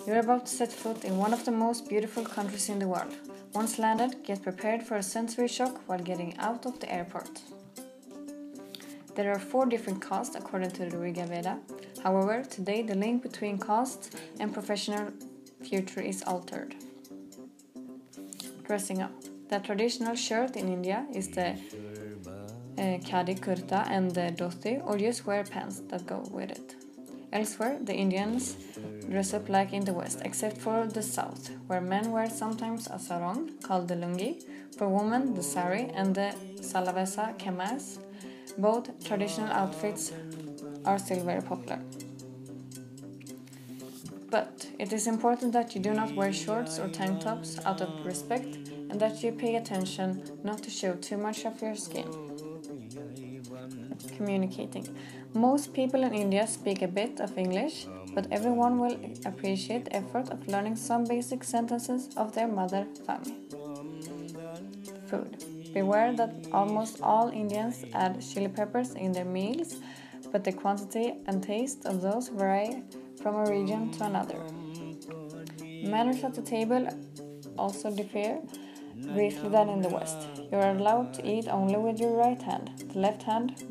You're about to set foot in one of the most beautiful countries in the world. Once landed, get prepared for a sensory shock while getting out of the airport. There are 4 different castes according to the Riga Veda. However, today the link between castes and professional future is altered. Dressing up. The traditional shirt in India is the khadi kurta and the dhoti, or just wear pants that go with it. Elsewhere, the Indians dress up like in the West, except for the South, where men wear sometimes a sarong, called the lungi, for women the sari and the salavesa kameez. Both traditional outfits are still very popular. But it is important that you do not wear shorts or tank tops out of respect, and that you pay attention not to show too much of your skin. Communicating. Most people in India speak a bit of English, but everyone will appreciate the effort of learning some basic sentences of their mother tongue. Food. Beware that almost all Indians add chili peppers in their meals, but the quantity and taste of those vary from a region to another. Manners at the table also differ greatly than in the West. You are allowed to eat only with your right hand, the left hand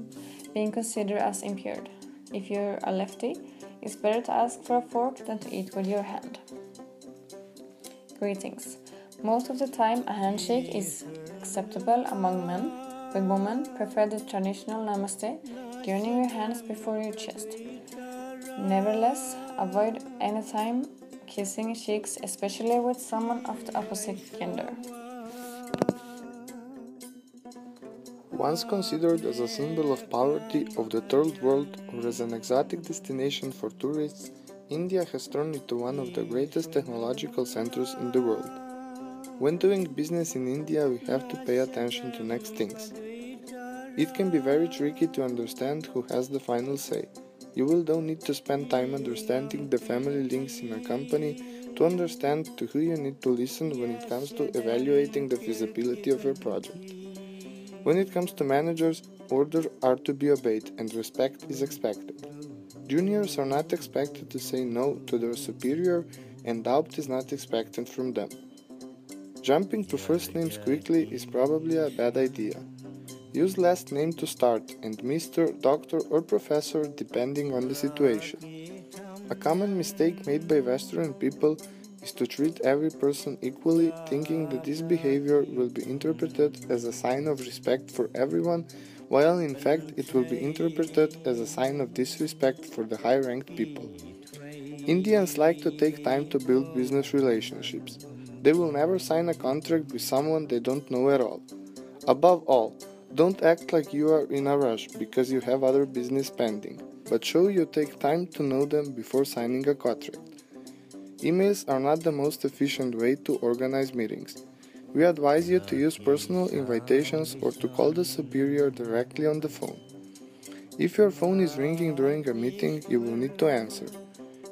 being considered as impaired. If you're a lefty, it's better to ask for a fork than to eat with your hand. Greetings. Most of the time, a handshake is acceptable among men, but women prefer the traditional namaste, joining your hands before your chest. Nevertheless, avoid any time kissing cheeks, especially with someone of the opposite gender. Once considered as a symbol of poverty of the third world or as an exotic destination for tourists, India has turned into one of the greatest technological centers in the world. When doing business in India, we have to pay attention to next things. It can be very tricky to understand who has the final say. You will though need to spend time understanding the family links in a company to understand to who you need to listen when it comes to evaluating the feasibility of your project. When it comes to managers, orders are to be obeyed and respect is expected. Juniors are not expected to say no to their superior, and doubt is not expected from them. Jumping to first names quickly is probably a bad idea. Use last name to start and Mr., Doctor or Professor depending on the situation. A common mistake made by Western people is to treat every person equally, thinking that this behavior will be interpreted as a sign of respect for everyone, while in fact it will be interpreted as a sign of disrespect for the high-ranked people. Indians like to take time to build business relationships. They will never sign a contract with someone they don't know at all. Above all, don't act like you are in a rush because you have other business pending, but show you take time to know them before signing a contract. Emails are not the most efficient way to organize meetings. We advise you to use personal invitations or to call the superior directly on the phone. If your phone is ringing during a meeting, you will need to answer.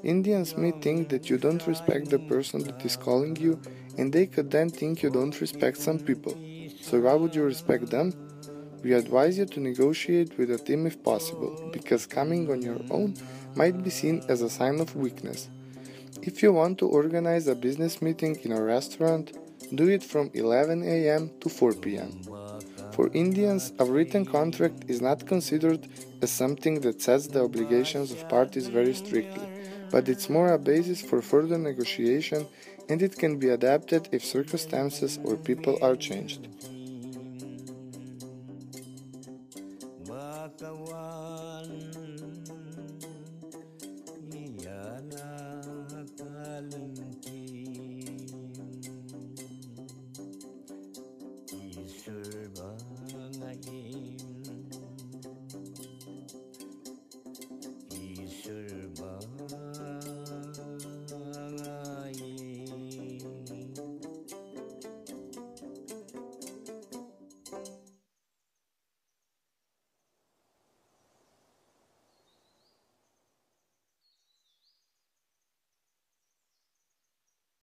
Indians may think that you don't respect the person that is calling you, and they could then think you don't respect some people. So why would you respect them? We advise you to negotiate with a team if possible, because coming on your own might be seen as a sign of weakness. If you want to organize a business meeting in a restaurant, do it from 11 a.m. to 4 p.m. For Indians, a written contract is not considered as something that sets the obligations of parties very strictly, but it's more a basis for further negotiation, and it can be adapted if circumstances or people are changed.